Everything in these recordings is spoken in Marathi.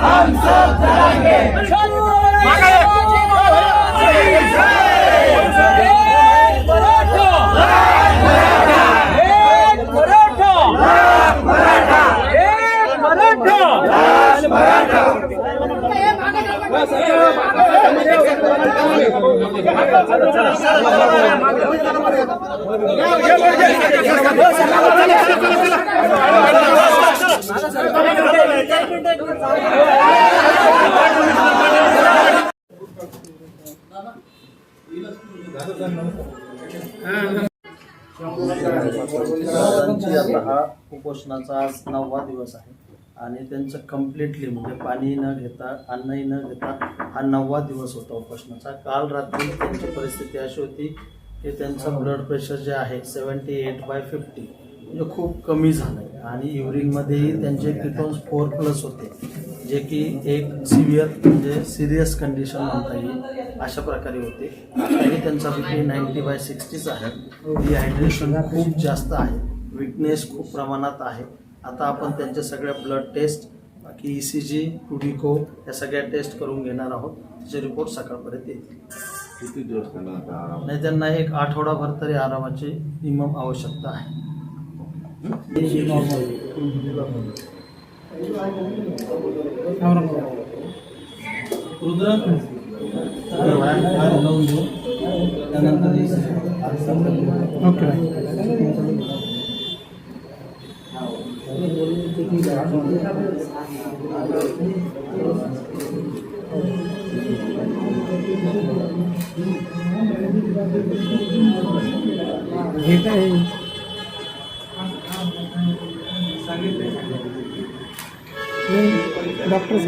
हम सब लड़ेंगे। हा उपोषणाचा आज 9वा दिवस आहे आणि त्यांचं कम्प्लिटली म्हणजे पाणी न घेता अन्नही न घेता हा 9वा दिवस होता उपोषणाचा। काल रात्री त्यांची परिस्थिती अशी होती की त्यांचं ब्लड प्रेशर जे आहे 78/50 म्हणजे खूप कमी झालं आहे आणि युरिनमध्येही त्यांचे कीटोन्स 4+ होते, जे की एक म्हणजे सिरियस कंडिशन म्हणता येईल अशा प्रकारे होते। तरी त्यांचा BP 90/60 आहे। डिहायड्रेशन खूप जास्त आहे, विकनेस खूप प्रमाणात आहे। आता आपण त्यांच्या सगळ्या ब्लड टेस्ट, बाकी ECG, टुडिको या सगळ्या टेस्ट करून घेणार आहोत। त्याचे रिपोर्ट सकाळपर्यंत येतील। किती दिवस नाही, त्यांना एक आठवडाभर तरी आरामाची मिनिमम आवश्यकता आहे। डॉक्टर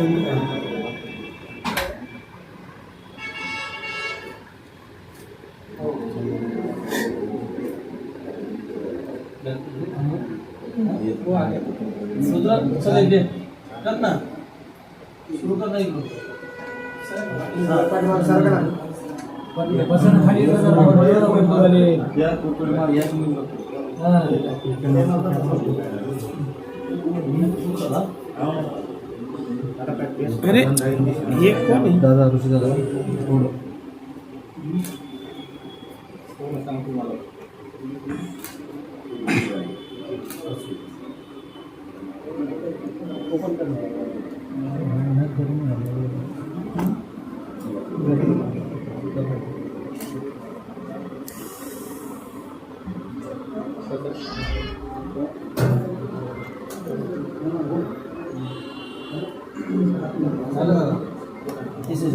सुरू कर नाही अरे ये कोण आहे दादा? ऋषी दादा This is